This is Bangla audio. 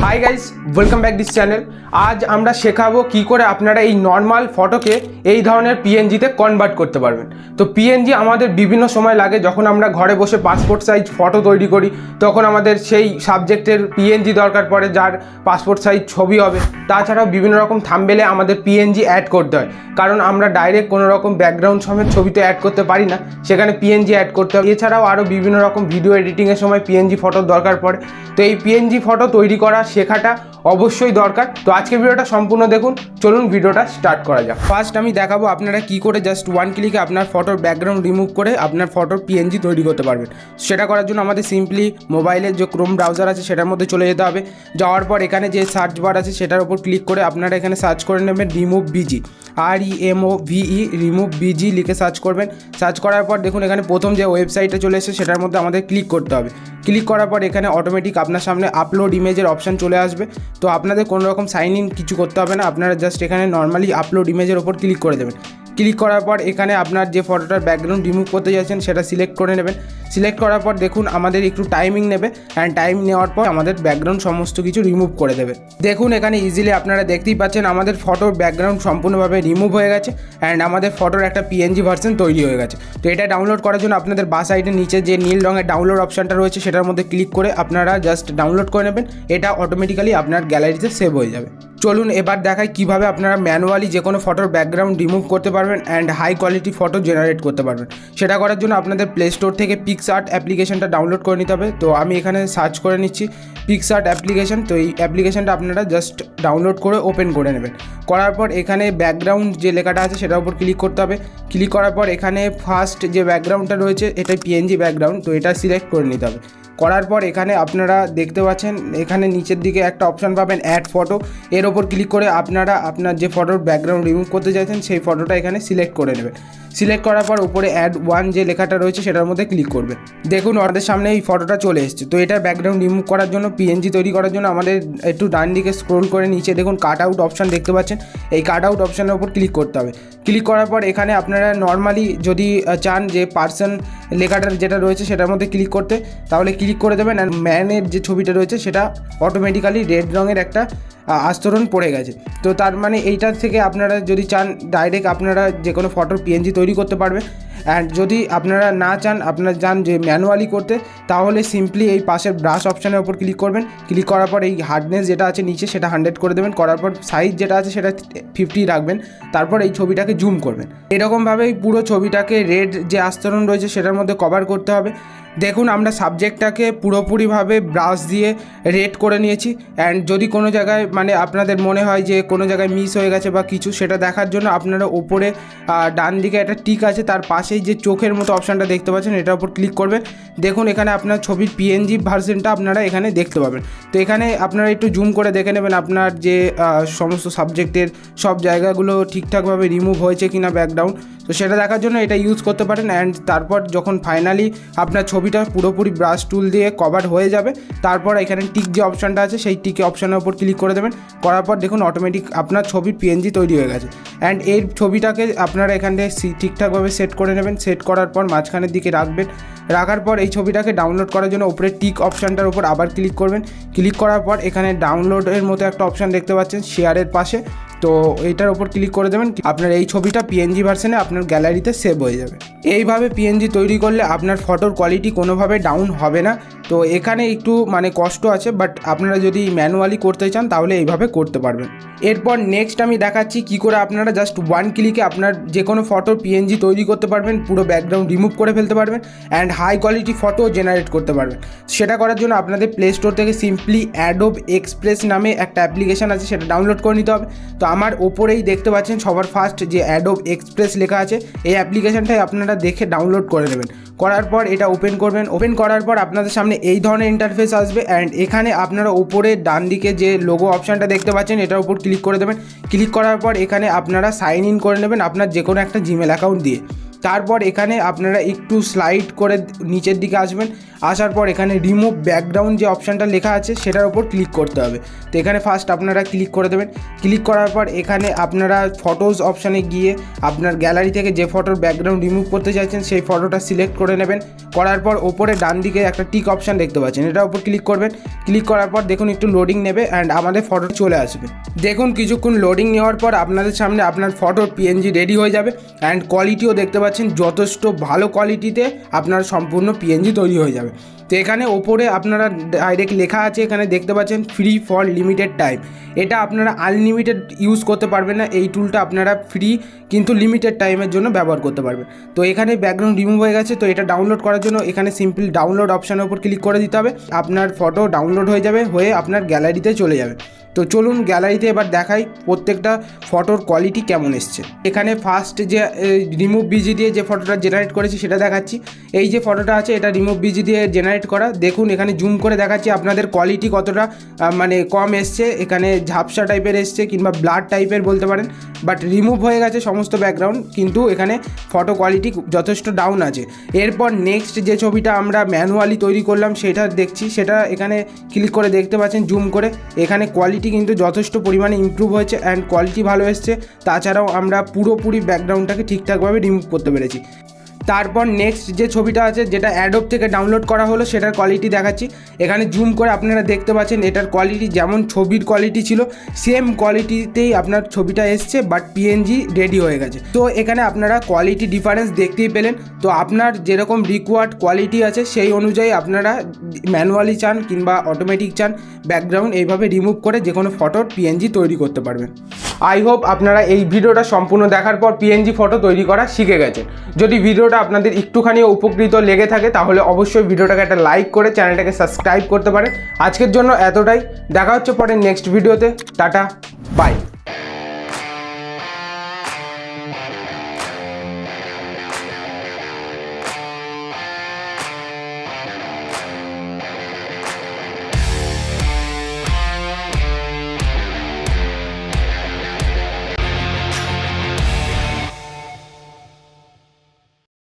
Hi guys, welcome back this channel. আজ আমরা শেখাবো কি করে আপনারা এই নর্মাল ফটোকে এই ধরনের পিএনজিতে কনভার্ট করতে পারবেন। তো পিএনজি আমাদের বিভিন্ন সময় লাগে, যখন আমরা ঘরে বসে পাসপোর্ট সাইজ ফটো তৈরি করি তখন আমাদের সেই সাবজেক্টের পিএনজি দরকার পড়ে, যার পাসপোর্ট সাইজ ছবি হবে। তাছাড়াও বিভিন্ন রকম থাম্বনেলে আমাদের পিএনজি অ্যাড করতে হয়, কারণ আমরা ডাইরেক্ট কোনো রকম ব্যাকগ্রাউন্ড সমেত ছবিতে অ্যাড করতে পারি না, সেখানে পিএনজি অ্যাড করতে হয়। এছাড়াও আরও বিভিন্ন রকম ভিডিও এডিটিংয়ের সময় পিএনজি ফটোর দরকার পড়ে। তো এই পিএনজি ফটো তৈরি করা শেখাটা অবশ্যই দরকার। তো আজকে ভিডিওটা সম্পূর্ণ দেখুন, চলুন ভিডিওটা স্টার্ট করা যাক। ফার্স্ট আমি দেখাবো আপনারা কি করে জাস্ট ওয়ান ক্লিকে আপনার ফটোর ব্যাকগ্রাউন্ড রিমুভ করে আপনার ফটোর পিএনজি তৈরি করতে পারবেন। সেটা করার জন্য আমাদের সিম্পলি মোবাইলের যে ক্রোম ব্রাউজার আছে সেটার মধ্যে চলে যেতে হবে। যাওয়ার পর এখানে যে সার্চ বার আছে সেটার উপর ক্লিক করে আপনারা এখানে সার্চ করে নেবেন remove busy, REMOVE remove busy লিখে সার্চ করবেন। সার্চ করার পর দেখুন এখানে প্রথম যে ওয়েবসাইটে চলে এসেছে সেটার মধ্যে আমাদের ক্লিক করতে হবে। ক্লিক করার পর এখানে অটোমেটিক আপনার সামনে আপলোড ইমেজের অপশান চলে আসবে। তো আপনাদের কোনো রকম সাইন ইন কিছু করতে হবে না, আপনারা জাস্ট এখানে নর্মালি আপলোড ইমেজের ওপর ক্লিক করে দেবেন। ক্লিক করার পর এখানে আপনার যে ফটোটার ব্যাকগ্রাউন্ড রিমুভ করতে যাচ্ছেন সেটা সিলেক্ট করে নেবেন। সিলেক্ট করার পর দেখুন আমাদের একটু টাইমিং নেবে, অ্যান্ড টাইম নেওয়ার পর আমাদের ব্যাকগ্রাউন্ড সমস্ত কিছু রিমুভ করে দেবে। দেখুন এখানে ইজিলি আপনারা দেখতেই পাচ্ছেন আমাদের ফটোর ব্যাকগ্রাউন্ড সম্পূর্ণভাবে রিমুভ হয়ে গেছে, অ্যান্ড আমাদের ফটোর একটা পিএনজি ভার্সন তৈরি হয়ে গেছে। তো এটা ডাউনলোড করার জন্য আপনাদের বাঁ সাইডের নিচে যে নীল রঙের ডাউনলোড অপশানটা রয়েছে সেটার মধ্যে ক্লিক করে আপনারা জাস্ট ডাউনলোড করে নেবেন। এটা অটোমেটিক্যালি আপনার গ্যালারিতে সেভ হয়ে যাবে। চলুন এবার দেখাই কিভাবে আপনারা ম্যানুয়ালি যে কোনো ফটোর ব্যাকগ্রাউন্ড রিমুভ করতে পারবেন and high quality photo generate করতে পারবেন। সেটা করার জন্য আপনাদের প্লে স্টোর থেকে পিক্সআর্ট অ্যাপ্লিকেশনটা ডাউনলোড করে নিতে হবে। তো আমি এখানে সার্চ করে নিচ্ছি পিক্সআর্ট অ্যাপ্লিকেশন। তো এই অ্যাপ্লিকেশনটা আপনারা জাস্ট ডাউনলোড করে ওপেন করে নেবেন। করার পর এখানে ব্যাকগ্রাউন্ড যে লেখাটা আছে সেটার উপর ক্লিক করতে হবে। ক্লিক করার পর এখানে ফার্স্ট যে ব্যাকগ্রাউন্ডটা রয়েছে এটা পিএনজি ব্যাকগ্রাউন্ড, তো এটা সিলেক্ট করে নিতে হবে। করার পর এখানে আপনারা দেখতে পাচ্ছেন এখানে নিচের দিকে একটা অপশান পাবেন অ্যাড ফটো, এর ওপর ক্লিক করে আপনারা আপনার যে ফটোর ব্যাকগ্রাউন্ড রিমুভ করতে চাইছেন সেই ফটোটা এখানে সিলেক্ট করে নেবেন। সিলেক্ট করার পর উপরে অ্যাড ওয়ান যে লেখাটা রয়েছে সেটার মধ্যে ক্লিক করবেন। দেখুন আমাদের সামনে এই ফটোটা চলে এসেছে। তো এটার ব্যাকগ্রাউন্ড রিমুভ করার জন্য পিএনজি তৈরি করার জন্য আমাদের একটু ডান দিকে স্ক্রোল করে নিচে দেখুন কাট আউট অপশান দেখতে পাচ্ছেন, এই কাট আউট অপশানের উপর ক্লিক করতে হবে। ক্লিক করার পর এখানে আপনারা নর্মালি যদি চান যে পার্সন লেখাটার যেটা রয়েছে সেটার মধ্যে ক্লিক করতে, তাহলে ক্লিক করে দেবেন। অ্যান্ড ম্যানের যে ছবিটা রয়েছে সেটা অটোমেটিক্যালি রেড রঙের একটা আস্তরণ পড়ে গেছে। তো তার মানে এইটার থেকে আপনারা যদি চান ডাইরেক্ট আপনারা যে কোনো ফটোর পিএনজি তৈরি করতে পারবেন। অ্যান্ড যদি আপনারা না চান, আপনারা চান যে ম্যানুয়ালি করতে, তাহলে সিম্পলি এই পাশের ব্রাশ অপশানের উপর ক্লিক করবেন। ক্লিক করার পর এই হার্ডনেস যেটা আছে নিচে সেটা 100 করে দেবেন। করার পর সাইজ যেটা আছে সেটা 50 রাখবেন। তারপর এই ছবিটাকে জুম করবেন। এরকমভাবেই পুরো ছবিটাকে রেড যে আস্তরণ রয়েছে সেটার মধ্যে কভার করতে হবে। দেখুন আমরা সাবজেক্টটাকে পুরোপুরিভাবে ব্রাশ দিয়ে রেড করে নিয়েছি। অ্যান্ড যদি কোনো জায়গায় মানে আপনাদের মনে হয় যে কোনো জায়গায় মিস হয়ে গেছে বা কিছু, সেটা দেখার জন্য আপনারা ওপরে ডান দিকে একটা টিক আছে, তার পাশেই যে চোখের মতো অপশানটা দেখতে পাচ্ছেন এটার উপর ক্লিক করবেন। দেখুন এখানে আপনার ছবির পিএনজি ভার্সনটা আপনারা এখানে দেখতে পাবেন। তো এখানে আপনারা একটু জুম করে দেখে নেবেন আপনার যে সমস্ত সাবজেক্টের সব জায়গাগুলো ঠিকঠাকভাবে রিমুভ হয়েছে কিনা ব্যাকগ্রাউন্ড। তো সেটা দেখার জন্য এটা ইউজ করতে পারেন। অ্যান্ড তারপর যখন ফাইনালি আপনার ছবিটা পুরোপুরি ব্রাশ টুল দিয়ে কভার হয়ে যাবে, তারপর এখানে টিক যে অপশানটা আছে সেই টিকে অপশানের উপর ক্লিক করে দেবেন। করার পর দেখুন অটোমেটিক আপনার ছবির পিএনজি তৈরি হয়ে গেছে। অ্যান্ড এই ছবিটাকে আপনারা এখান থেকে ঠিকঠাকভাবে সেট করে নেবেন। সেট করার পর মাঝখানের দিকে রাখবেন। রাখার পর এই ছবিটাকে ডাউনলোড করার জন্য উপরে টিক অপশানটার উপর আবার ক্লিক করবেন। ক্লিক করার পর এখানে ডাউনলোডের মতো একটা অপশান দেখতে পাচ্ছেন শেয়ারের পাশে, তো এইটার উপর ক্লিক করে দেবেন। আপনার এই ছবিটা পিএনজি ভার্সনে আপনার গ্যালারিতে সেভ হয়ে যাবে। এইভাবে পিএনজি তৈরি করলে আপনার ফটোর কোয়ালিটি কোনোভাবে ডাউন হবে না। তো এখানে একটু মানে কষ্ট আছে, বাট আপনারা যদি ম্যানুয়ালি করতে চান তাহলে এইভাবে করতে পারবেন। এরপর নেক্সট আমি দেখাচ্ছি কি করে আপনারা জাস্ট ওয়ান ক্লিকে আপনার যে কোনো ফটোর পিএনজি তৈরি করতে পারবেন, পুরো ব্যাকগ্রাউন্ড রিমুভ করে ফেলতে পারবেন, and high quality photo generate করতে পারবেন। সেটা করার জন্য আপনাদের প্লে স্টোর থেকে সিম্পলি অ্যাডোব এক্সপ্রেস নামে একটা অ্যাপ্লিকেশান আছে, সেটা ডাউনলোড করে নিতে হবে। তো আমার ওপরেই দেখতে পাচ্ছেন সবার ফার্স্ট যে অ্যাডোব এক্সপ্রেস লেখা আছে, এই অ্যাপ্লিকেশানটাই আপনারা দেখে ডাউনলোড করে নেবেন। করার পর এটা ওপেন করবেন। ওপেন করার পর আপনাদের সামনে এই ধরনের ইন্টারফেস আসবে। অ্যান্ড এখানে আপনারা উপরে ডান দিকে যে লোগো অপশানটা দেখতে পাচ্ছেন এটার উপর ক্লিক করে দেবেন। ক্লিক করার পর এখানে আপনারা সাইন ইন করে নেবেন আপনার যে কোনো একটা জিমেল অ্যাকাউন্ট দিয়ে। তারপর এখানে আপনারা একটু স্লাইড করে নিচের দিকে আসবেন। আসার পর এখানে রিমুভ ব্যাকগ্রাউন্ড যে অপশানটা লেখা আছে সেটার ওপর ক্লিক করতে হবে। তো এখানে ফার্স্ট আপনারা ক্লিক করে দেবেন। ক্লিক করার পর এখানে আপনারা ফটোজ অপশানে গিয়ে আপনার গ্যালারি থেকে যে ফটোর ব্যাকগ্রাউন্ড রিমুভ করতে চাইছেন সেই ফটোটা সিলেক্ট করে নেবেন। করার পর ওপরে ডান দিকে একটা টিক অপশান দেখতে পাচ্ছেন, এটার উপর ক্লিক করবেন। ক্লিক করার পর দেখুন একটু লোডিং নেবে অ্যান্ড আমাদের ফটো চলে আসবে। দেখুন কিছুক্ষণ লোডিং নেওয়ার পর আপনাদের সামনে আপনার ফটোর পিএনজি রেডি হয়ে যাবে অ্যান্ড কোয়ালিটিও দেখতে পাচ্ছেন যথেষ্ট ভালো কোয়ালিটিতে আপনার সম্পূর্ণ পিএনজি তৈরি হয়ে যাবে। তো এখানে ওপরে আপনারা ডাইরেক্ট লেখা আছে, এখানে দেখতে পাচ্ছেন ফ্রি ফর লিমিটেড টাইম। এটা আপনারা আনলিমিটেড ইউজ করতে পারবেন না, এই টুলটা আপনারা ফ্রি কিন্তু লিমিটেড টাইমের জন্য ব্যবহার করতে পারবেন। তো এখানে ব্যাকগ্রাউন্ড রিমুভ হয়ে গেছে। তো এটা ডাউনলোড করার জন্য এখানে সিম্পল ডাউনলোড অপশানের উপর ক্লিক করে দিতে হবে। আপনার ফটো ডাউনলোড হয়ে যাবে, হয়ে আপনার গ্যালারিতে চলে যাবে। তো চলুন গ্যালারিতে এবার দেখাই প্রত্যেকটা ফটোর কোয়ালিটি কেমন এসছে। এখানে ফার্স্ট যে রিমুভ বিজি দিয়ে যে ফটোটা জেনারেট করেছি সেটা দেখাচ্ছি। এই যে ফটোটা আছে এটা রিমুভ বিজি দিয়ে জেনারেট করা। দেখুন এখানে জুম করে দেখাচ্ছি আপনাদের কোয়ালিটি কতটা মানে কম এসছে। এখানে ঝাপসা টাইপের এসছে কিংবা ব্লার টাইপের বলতে পারেন, বাট রিমুভ হয়ে গেছে সমস্ত ব্যাকগ্রাউন্ড, কিন্তু এখানে ফটো কোয়ালিটি যথেষ্ট ডাউন আছে। এরপর নেক্সট যে ছবিটা আমরা ম্যানুয়ালি তৈরি করলাম সেটা দেখছি, সেটা এখানে ক্লিক করে দেখতে পাচ্ছেন জুম করে। এখানে কোয়ালিটি কিন্তু যথেষ্ট পরিমাণে ইমপ্রুভ হয়েছে অ্যান্ড কোয়ালিটি ভালো এসছে। তাছাড়াও আমরা পুরোপুরি ব্যাকগ্রাউন্ডটাকে ঠিকঠাকভাবে রিমুভ করতে পেরেছি। তারপর নেক্সট যে ছবিটা আছে যেটা অ্যাডোব থেকে ডাউনলোড করা হলো সেটার কোয়ালিটি দেখাচ্ছি। এখানে জুম করে আপনারা দেখতে পাচ্ছেন এটার কোয়ালিটি যেমন ছবির কোয়ালিটি ছিল সেম কোয়ালিটিতেই আপনার ছবিটা এসছে, বাট পিএনজি রেডি হয়ে গেছে। তো এখানে আপনারা কোয়ালিটি ডিফারেন্স দেখতেই পেলেন। তো আপনার যেরকম রিকোয়ার্ড কোয়ালিটি আছে সেই অনুযায়ী আপনারা ম্যানুয়ালি চান কিংবা অটোমেটিক চান ব্যাকগ্রাউন্ড এইভাবে রিমুভ করে যে কোনো ফটোর পিএনজি তৈরি করতে পারবেন। আই হোপ আপনারা এই ভিডিওটা সম্পূর্ণ দেখার পর পিএনজি ফটো তৈরি করা শিখে গেছেন। যদি ভিডিওটা আপনাদের একটুখানি উপকৃত লেগে থাকে তাহলে অবশ্যই ভিডিওটাকে একটা লাইক করে চ্যানেলটাকে সাবস্ক্রাইব করতে পারেন। আজকের জন্য এতটাই, দেখা হচ্ছে পরে নেক্সট ভিডিওতে। Tata, by.